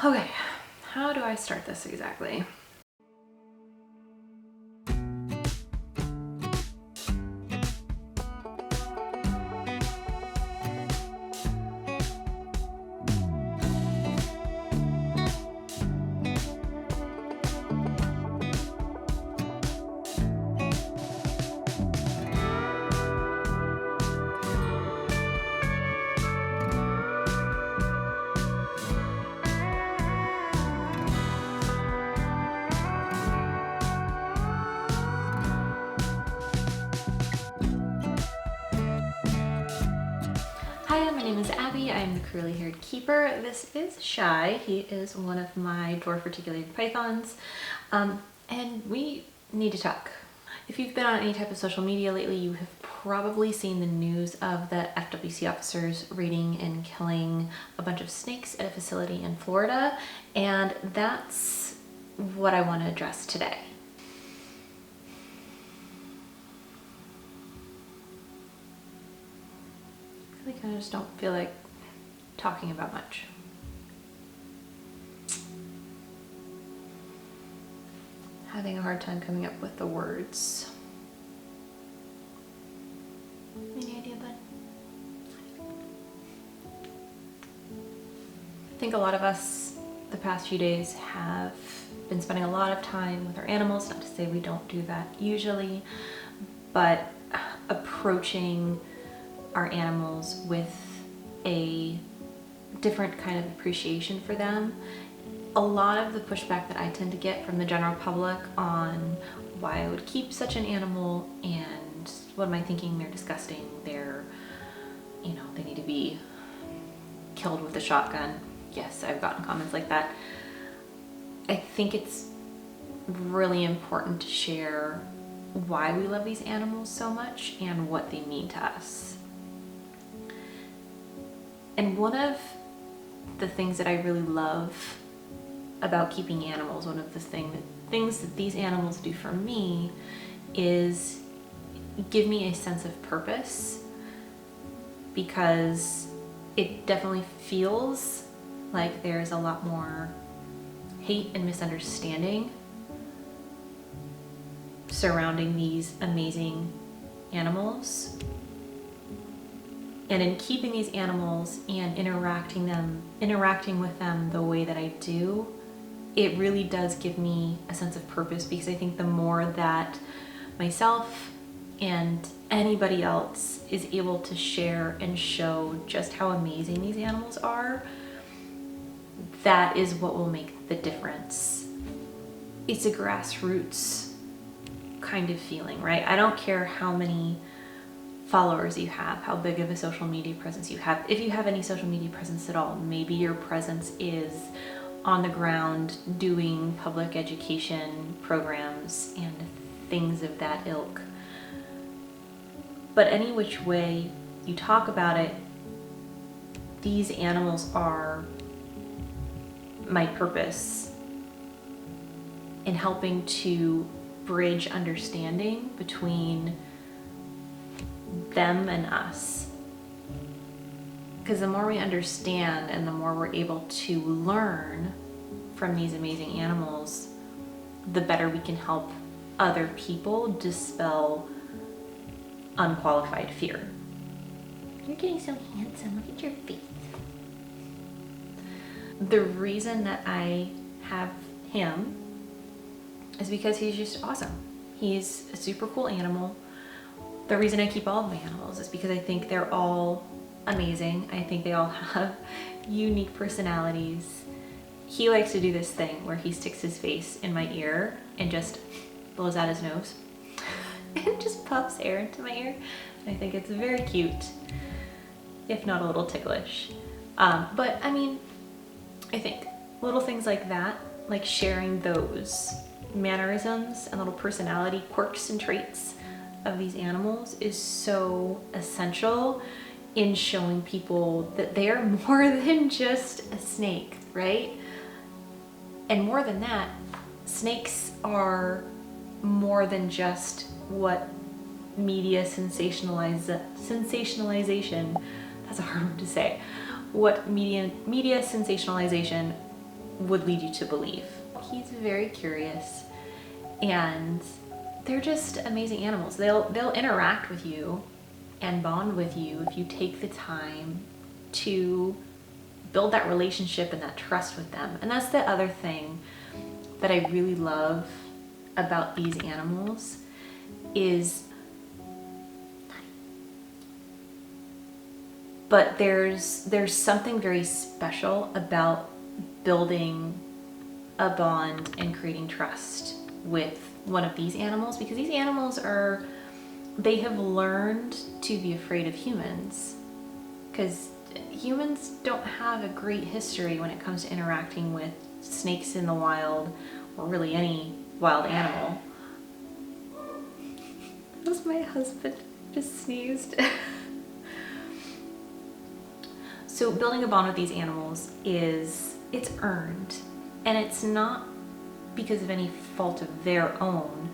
Okay, how do I start this exactly? Hi, my name is Abby. I'm the curly-haired keeper. This is Shy. He is one of my dwarf reticulated pythons, and we need to talk. If you've been on any type of social media lately, you have probably seen the news of the FWC officers raiding and killing a bunch of snakes at a facility in Florida, and that's what I want to address today. I kind of just don't feel like talking about much. Having a hard time coming up with the words. Any idea, bud? I think a lot of us the past few days have been spending a lot of time with our animals, not to say we don't do that usually, but approaching our animals with a different kind of appreciation for them. A lot of the pushback that I tend to get from the general public on why I would keep such an animal and what am I thinking, they're disgusting, they're, they need to be killed with a shotgun. Yes, I've gotten comments like that. I think it's really important to share why we love these animals so much and what they mean to us. And one of the things that I really love about keeping animals, one of the things that these animals do for me is give me a sense of purpose, because it definitely feels like there's a lot more hate and misunderstanding surrounding these amazing animals. And in keeping these animals and interacting with them the way that I do, it really does give me a sense of purpose, because I think the more that myself and anybody else is able to share and show just how amazing these animals are, that is what will make the difference. It's a grassroots kind of feeling, right? I don't care how many followers you have, how big of a social media presence you have. If you have any social media presence at all, maybe your presence is on the ground doing public education programs and things of that ilk. But any which way you talk about it, these animals are my purpose in helping to bridge understanding between them and us. Because the more we understand and the more we're able to learn from these amazing animals, the better we can help other people dispel unqualified fear. You're getting so handsome, look at your face. The reason that I have him is because he's just awesome. He's a super cool animal. The reason I keep all of my animals is because I think they're all amazing. I think they all have unique personalities. He likes to do this thing where he sticks his face in my ear and just blows out his nose and just puffs air into my ear. And I think it's very cute, if not a little ticklish. But I mean, I think little things like that, like sharing those mannerisms and little personality quirks and traits of these animals, is so essential in showing people that they are more than just a snake, right? And more than that, snakes are more than just what media sensationalization, that's a hard one to say, what media sensationalization would lead you to believe. He's very curious, and they're just amazing animals. They'll interact with you and bond with you if you take the time to build that relationship and that trust with them. And that's the other thing that I really love about these animals is, but there's something very special about building a bond and creating trust with one of these animals, because these animals they have learned to be afraid of humans, because humans don't have a great history when it comes to interacting with snakes in the wild, or really any wild animal. That was my husband, just sneezed. So building a bond with these animals it's earned, and it's not because of any fault of their own.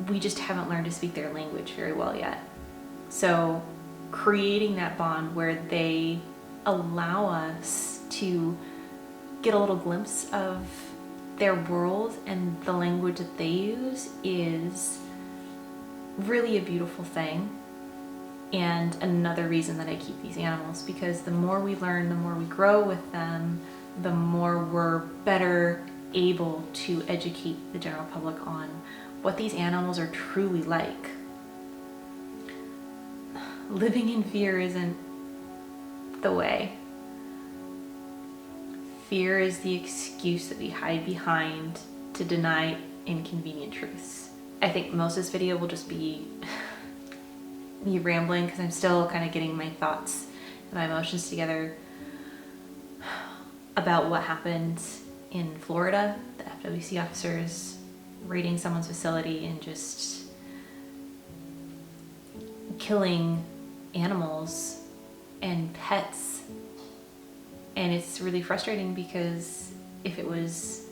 We just haven't learned to speak their language very well yet. So creating that bond where they allow us to get a little glimpse of their world and the language that they use is really a beautiful thing. And another reason that I keep these animals, because the more we learn, the more we grow with them, the more we're better able to educate the general public on what these animals are truly like. Living in fear isn't the way. Fear is the excuse that we hide behind to deny inconvenient truths. I think most of this video will just be me rambling, because I'm still kind of getting my thoughts and my emotions together about what happened in Florida, the FWC officers raiding someone's facility and just killing animals and pets. And it's really frustrating, because if it was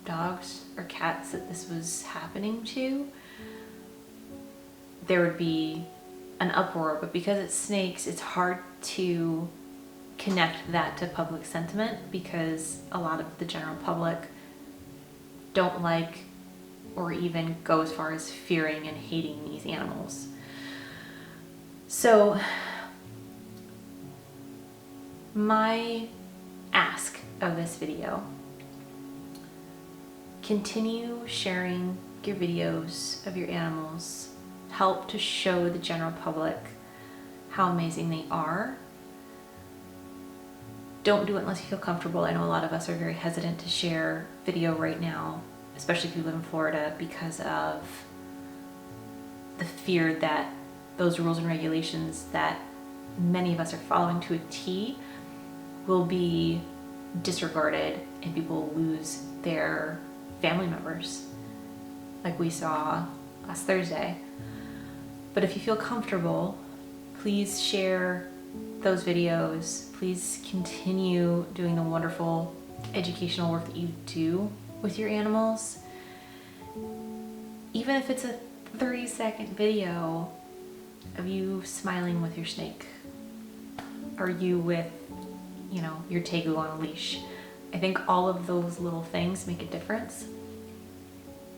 dogs or cats that this was happening to, there would be an uproar. But because it's snakes, it's hard to connect that to public sentiment, because a lot of the general public don't like or even go as far as fearing and hating these animals. So my ask of this video: continue sharing your videos of your animals. Help to show the general public how amazing they are. Don't do it unless you feel comfortable. I know a lot of us are very hesitant to share video right now, especially if you live in Florida, because of the fear that those rules and regulations that many of us are following to a T will be disregarded and people will lose their family members, like we saw last Thursday. But if you feel comfortable, please share those videos. Please continue doing the wonderful educational work that you do with your animals. Even if it's a 30-second video of you smiling with your snake, or you with, your tegu on a leash. I think all of those little things make a difference.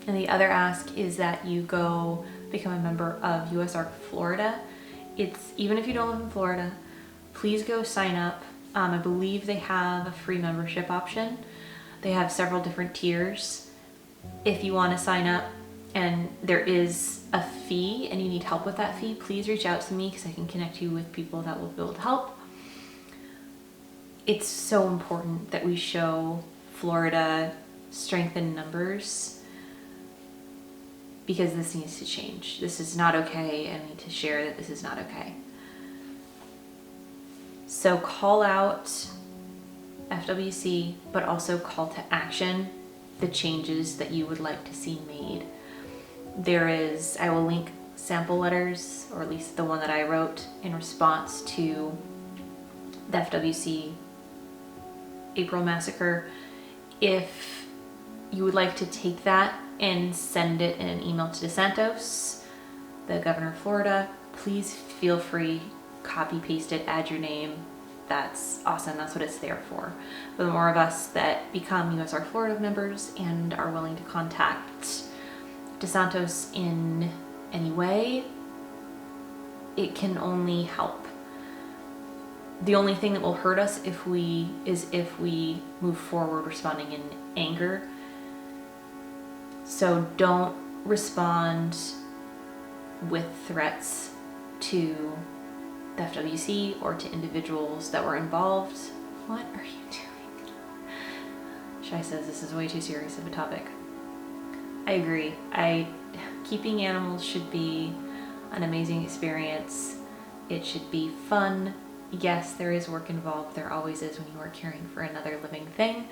And the other ask is that you go become a member of USARK Florida. It's, even if you don't live in Florida, please go sign up. I believe they have a free membership option. They have several different tiers. If you want to sign up and there is a fee and you need help with that fee, please reach out to me, because I can connect you with people that will be able to help. It's so important that we show Florida strength in numbers, because this needs to change. This is not okay, and I need to share that this is not okay. So call out FWC, but also call to action the changes that you would like to see made. I will link sample letters, or at least the one that I wrote in response to the FWC April massacre. If you would like to take that and send it in an email to DeSantos, the governor of Florida, please feel free, copy paste it, add your name, that's awesome. That's what it's there for. But the more of us that become USR Florida members and are willing to contact DeSantos in any way, it can only help. The only thing that will hurt us if we move forward responding in anger. So don't respond with threats to the FWC or to individuals that were involved. What are you doing? Shai says this is way too serious of a topic. I agree. Keeping animals should be an amazing experience. It should be fun. Yes, there is work involved. There always is when you are caring for another living thing.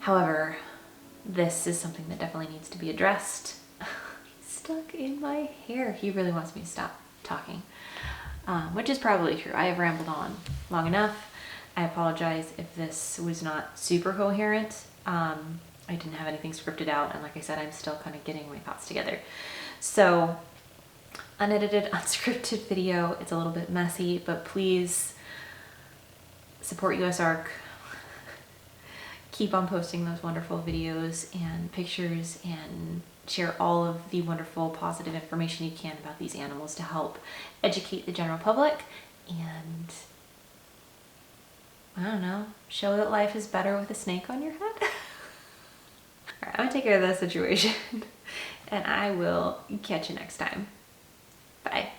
However, this is something that definitely needs to be addressed. He's stuck in my hair. He really wants me to stop talking, which is probably true. I have rambled on long enough. I apologize if this was not super coherent. I didn't have anything scripted out, and like I said, I'm still kind of getting my thoughts together. So, unedited, unscripted video. It's a little bit messy, but please support USARC. Keep on posting those wonderful videos and pictures and share all of the wonderful positive information you can about these animals to help educate the general public and, I don't know, show that life is better with a snake on your head. All right, I'm gonna take care of this situation and I will catch you next time. Bye.